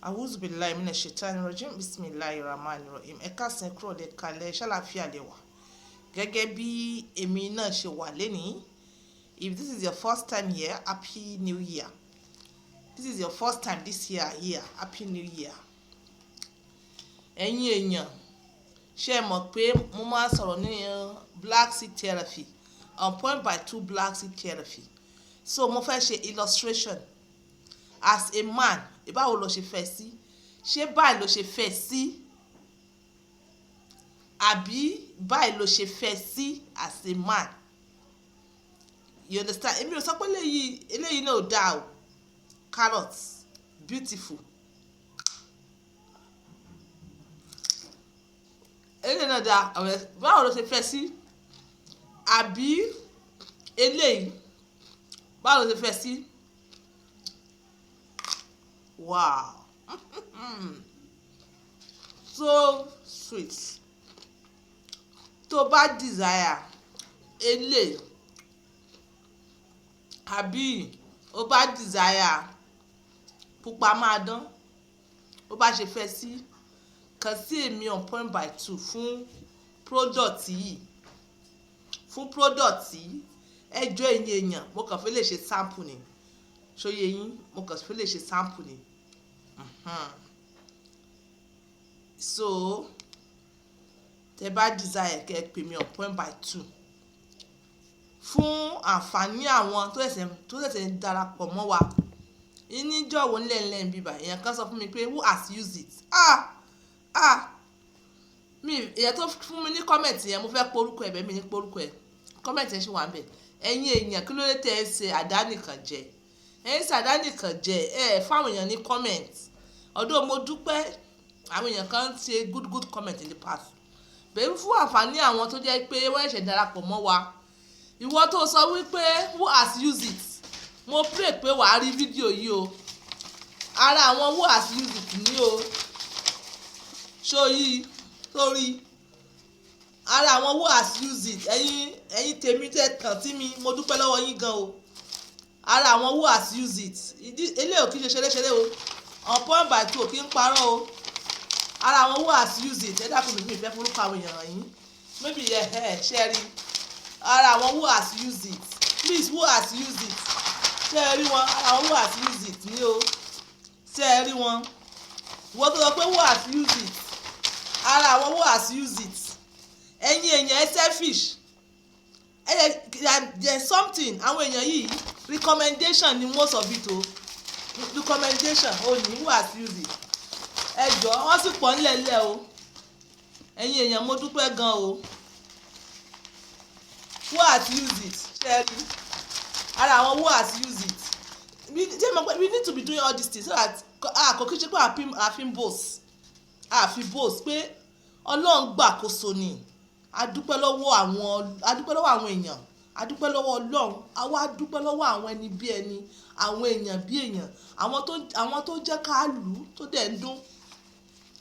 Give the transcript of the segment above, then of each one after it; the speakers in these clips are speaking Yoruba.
Awuzu billahi minash shaitani rajim bismillahir rahmanir rahim. Ẹ káàsán kúrò lè kalẹ̀ ṣàlàáfíà lè wà. Gẹ́gẹ́ bí èmi náà ṣe wà lénìí. If this is your first time here, happy new year. This is your first time this year here, happy new year. Ẹ̀yin èèyàn, ṣé ẹ mọ̀ pé mo máa sọ̀rọ̀ ní black seed therapy, on point by 2 black seed therapy. So mo fẹ́ ṣe illustration. As a man, báwo lo ṣe fẹ́ sí? Ṣé báyìí lo ṣe fẹ́ sí? Àbí báyìí lo ṣe fẹ́ sí as a man? You understand? Èmi ò sọ pé eléyìí náà ò dáa o. Carrots, beautiful. Eléyìí náà dáa, báwo lo ṣe fẹ́ sí? Àbí eléyìí, báwo lo ṣe fẹ́ sí? Wow. So sweet. Tó bá desire eléyìí, àbí ó bá desire pupa máa dán, ó bá ṣe fẹ́ sí, kàn sí èmi on point by 2 fún product yìí. Fún product yìí, ẹjọ́ ẹ̀yin èèyàn, mo kàn fẹ́ lè ṣe sample ni. Ṣóyè yín, mo kàn fẹ́ lè ṣe sample ni. So tẹ bá desire kẹ́ pè mí on point by 2 fún àǹfààní àwọn tó ṣẹ̀ṣẹ̀ ń darapọ̀ mọ́ wa. Níjọ́ wo ńlẹ̀ bíbá èèyàn kan sọ fún mi pé who has used it? Èèyàn tó fún mi ní comment yẹn, mo fẹ́ porúkọ ẹ̀ bẹ́ẹ̀ mi ní porúkọ ẹ̀. Comment yẹn ṣì wà ń bẹ̀. Ẹ̀yin èèyàn, kí ló dé tẹ́ ẹ ṣe àdánìkan jẹ? Ẹ̀yin ṣe àdánìkan jẹ fáwọn èèyàn ní comment. Although mo dúpẹ́ àwọn èèyàn kan ṣe good comment in the past. Bẹ́ẹ̀ fún àǹfààní àwọn tó jẹ́ pé wọ́n ṣẹ̀ṣẹ̀ darapọ̀ mọ́ wa. Ìwọ tó sọ wípé who has used it? Mo pray pé wàá rí fídíò yìí o. Ara àwọn who has used it ni o. Ṣóyí sórí. Ara àwọn who has used it. Ẹ̀yin tèmi tẹ́ kàn sí mi, mo dúpẹ́ lọ́wọ́ yín gan o. Ara àwọn who has used it. Eléyìí ò kí ṣe ṣeré o. On point by 2 kí n parọ́ o. Ara àwọn who has used it. Ẹ dákun mi fẹ́ forúkọ àwọn èèyàn yín. Maybe ṣe rí. Ara àwọn who has used it. Please, who has used it? Ṣé ẹ rí wọn? Ara àwọn who has used it ni o. Ṣé ẹ rí wọn? Wọ́n tó sọ pé who has used it? Ara àwọn who has used it. Ẹ̀yin èèyàn selfish. There's something àwọn èèyàn yìí recommendation ni most of it o. Recommendation o ní who has used it. Ẹ jọ̀ọ́ wọ́n sì pọ̀ nílẹ̀ o. Ẹ̀yin èèyàn, mo dúpẹ́ gan o. Who has used it? Ṣé rí? Ara àwọn who has used it. We need to be doing all these things so that kò kí ṣe pé àfin boast. Àfi boast pé Ọlọ́run gbàkóso ni. A dúpẹ́ lọ́wọ́ àwọn èèyàn. A dúpẹ́ lọ́wọ́ Ọlọ́run. Àwa dúpẹ́ lọ́wọ́ àwọn ẹni bí ẹni, àwọn èèyàn bí èèyàn, àwọn tó jẹ́ ká lù tó dẹ̀ ń dún.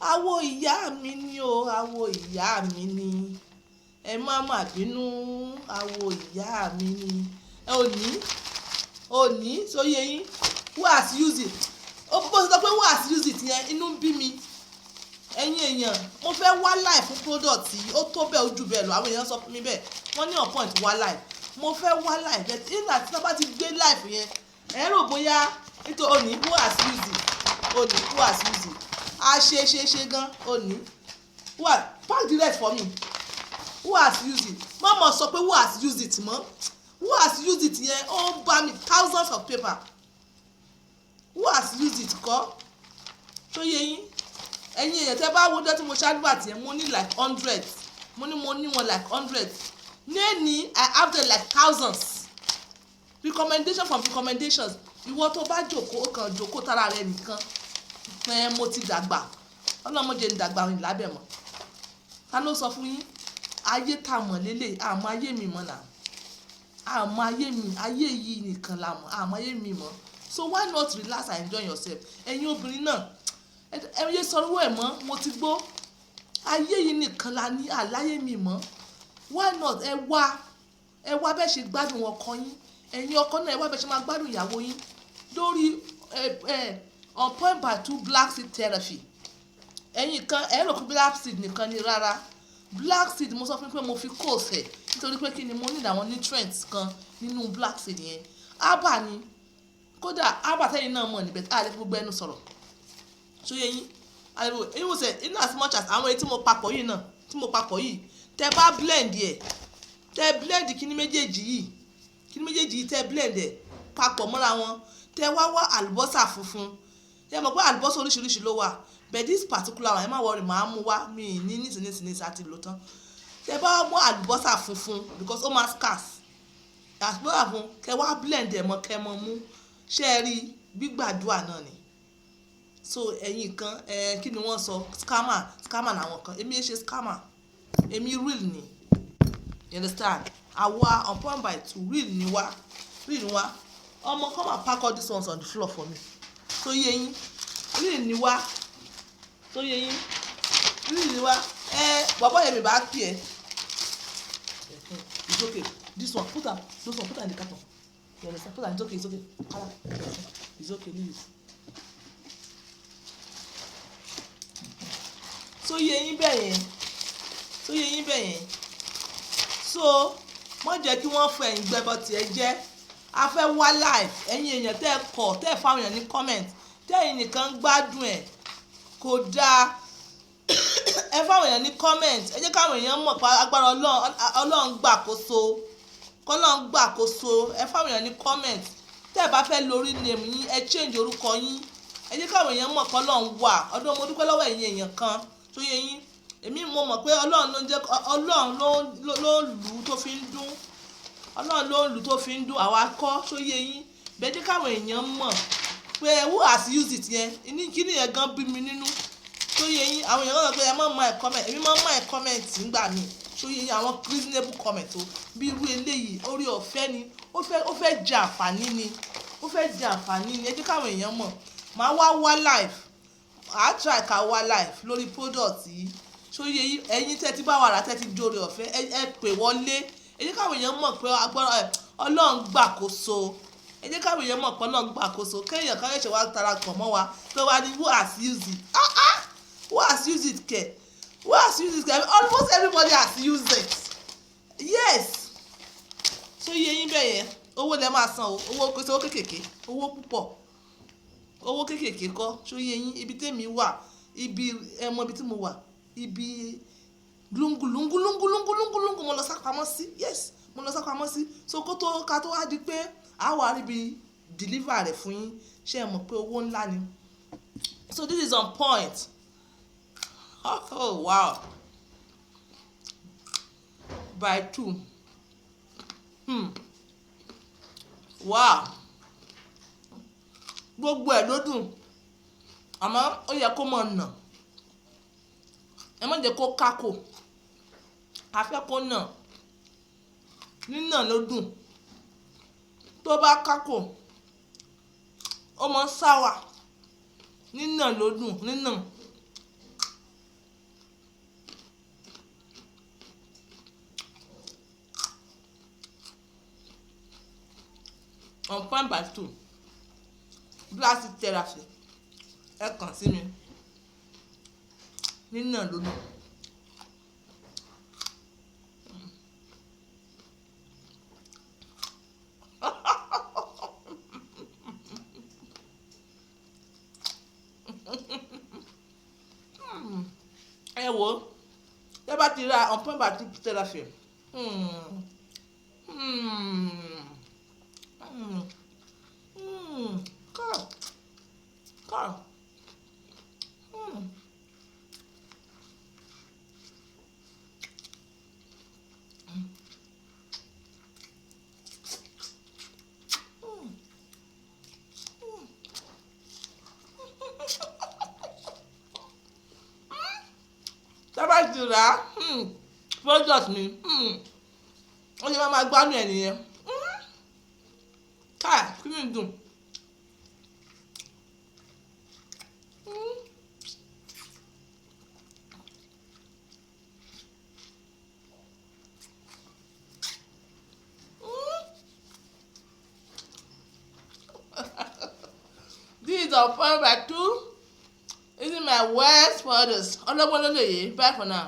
Àwo ìyá mi ni o, àwo ìyá mi ni. Ẹ má mà bínú, àwo ìyá mi ni. Òní sóyè yín. Who has used it? Ó bó ṣe sọ pé who has used it yẹn, inú ń bí mi. Ẹ̀yin èèyàn, mo fẹ́ wá live fún product yìí. Ó tó bẹ́ẹ̀ ojú bẹ́ẹ̀ lọ. Àwọn èèyàn sọ fún mi bẹ́ẹ̀. Wọ́n ní on point wá live. Mo fẹ́ wá live. But nígbà tí wọ́n bá ti gbé live yẹn, ẹ rò bóyá nítorí òní who has used it. Òní who has used it. A ṣe gan òní. Pack the rest for me. Who has used it? Mama sọ pé who has used it mọ́. Who has used it yẹn ó ń bá mi thousands of paper. Who has used it kọ́? Tó yé yín. Ẹ̀yin èèyàn, tẹ́ bá wo dé tí mo ṣe advert yẹn, mo ní like hundreds. Mo ní wọn like hundreds. Ní I have them like thousands. Recommendation from recommendations. Ìwọ tó bá jókòó kan jókòó tara rẹ nìkan. Mo ti dàgbà. Ọlọ́mọdé ń dàgbà rìn lábẹ́ mọ́. Ta ló sọ fún yín? Ayé tá mọ̀ lélẹ̀, àmọ́ ayé mi mọ̀ náà. Àmọ́ ayé yìí nìkan la mọ̀, àmọ́ ayé mi mọ̀. So why not relax and enjoy yourself? Ẹ̀yin obìnrin náà, ẹ yé sọ̀rọ̀ ẹ̀ mọ́, mo ti gbọ́. Ayé yìí nìkan la ní, àláyé mi mọ̀. Why not ẹ wá bẹ́ẹ̀ ṣe gbádùn ọkọ yín. Ẹ̀yin ọkọ náà ẹ wá bẹ́ẹ̀ ṣe máa gbádùn ìyàwó yín lórí on point by 2 black seed therapy. Ẹ̀yin kan ẹ rò pé black seed nìkan ni, rárá. Black seed mo sọ fún pé mo fi kóòsì ẹ̀ nítorí pé kí ni mo need àwọn nutrients kan nínú black seed yẹn. Herbal ni, kódà herbal tẹ́yin náà mọ̀ níbẹ̀ a lè fi gbogbo ẹnu sọ̀rọ̀. So yẹ yín àlebo even say in as much as àwọn èyí tí mo papọ̀ yìí náà tí mo papọ̀ yìí tẹ́ bá blend ẹ̀ tẹ́ blend kíní méjèèjì yìí tẹ́ blend ẹ̀ papọ̀ mọ́ra wọn tẹ́ wá àlùbọ́sà funfun. Ṣé mọ̀ pé àlùbọ́sà oríṣiríṣi ló wà, but this particular one ẹ má worry màá mú wá mi ní nísinsìnyí àti lò tán. Tẹ́ bá mú àlùbọ́sà funfun because ó máa scarce àlùbọ́sà funfun kẹ́ wá blend ẹ̀ mọ́ kẹ́ mọ́ mú ṣé ẹ rí gbígbàdúrà náà ni. So ẹ̀yin kan kí ni wọ́n sọ scammer làwọn kan, èmi ẹ ṣe scammer, èmi real ni, you understand. Àwa on point by 2 real ni wá ọmọ come and pack all these ones on the floor for me. So yẹ yín real ni wá, so yẹ yín real ni wá. Bàbá yẹn mi bá pè ẹ́ it's okay this one put am those one put am in the carton, you understand, put am it's okay kala it's okay leave it. So yẹ yín bẹ́ẹ̀ yẹn so wọ́n jẹ́ kí wọ́n fọ ẹ̀yìn gbẹ́bọ tiẹ̀ jẹ́. A fẹ́ wá live ẹ̀yin èèyàn tẹ́ ẹ kọ̀ tẹ́ ẹ fáwọn èèyàn ní comment tẹ́ ẹ̀yin nìkan gbádùn ẹ̀ kò dáa. Ẹ fáwọn èèyàn ní comment, ẹ jẹ́ káwọn èèyàn mọ̀ pé agbára Ọlọ́run gbàkóso k'Ọlọ́run gbàkóso. Ẹ fáwọn èèyàn ní comment tẹ́ ẹ bá fẹ́ lórí name yín ẹ change orúkọ yín, ẹ jẹ́ káwọn èèyàn mọ̀ pé Ọlọ́run wà. Ọdún mo dúpẹ́ lọ́wọ́ ẹ̀yin èèyàn kan tó yẹ yín, èmi mo mọ̀ pé Ọlọ́run ló ń jẹ́ Ọlọ́run ló ń lù ú tó fi ń dún, Ọlọ́run ló ń lù ú tó fi ń dún àwa kọ́ tó yẹ yín. Bẹ́ẹ̀ jẹ́ káwọn èèyàn mọ̀ pé who has used it yẹn kíni yẹn gan bí mi nínú tó yẹ yín. Àwọn èèyàn lọ́dọ̀ pé ẹ máa ń my comment, èmi máa ń my comment nígbà mi tó yẹ yín àwọn reasonable comment o bí irú eléyìí orí ọ̀fẹ́ ni ó fẹ́ jẹ àǹfààní ni ẹ jẹ́ káwọn èèyàn mọ̀. Màá wá live àá try ká wá live lórí product yìí tó yẹ yín. Ẹ̀yin tẹ́ ti bá wà rà tẹ́ ti jóore ọ̀fẹ́ ẹ pè wọlé, ẹ jẹ́ káwọn èèyàn mọ̀ pé agbára Ọlọ́run gbàkóso, ẹ jẹ́ káwọn èèyàn mọ̀ pé Ọlọ́run gbàkóso. Kéèyàn kan ṣe wá darapọ̀ mọ́ wa pé wá ní who has used it who has used it kẹ̀ who has used it kẹ̀ almost everybody has used it yes. So yẹ yín bẹ́ẹ̀ yẹn owó lẹ máa san o, owó kò sí owó kékèké, owó púpọ̀, owó kékèké kọ́. So yẹ yín ibi tèmi wà ibi ẹmọ ibi tí mo wà ibi lungu mo lọ sápamọ́ sí, yes mo lọ sápamọ́ sí. So ká tó wá di pé a wà níbi deliver rẹ̀ fún yín ṣé ẹ mọ̀ pé owó ńlá ni. So this is on point. Oh wow by 2 wow gbogbo ẹ̀ ló dùn àmọ́ ó yẹ kó mọ̀ nà, ẹ má jẹ́ kó kákò, a fẹ́ kó nà, nínà ló dùn. Tó bá kákò ó mọ sáwà, nínà ló dùn nínà. On point by 2 black seed therapy ẹ kàn sí mi nínà ló dùn. Ẹ wo ẹ bá ti ra on point by 2 therapy God. Tábà ti rà á product mi ó ṣe máa gbádùn ẹ̀ nìyẹn. Káà kí ni dùn. This is of 4/2 using my words for others. Ọlọ́gbọ́n ló lè yé. Bye for now.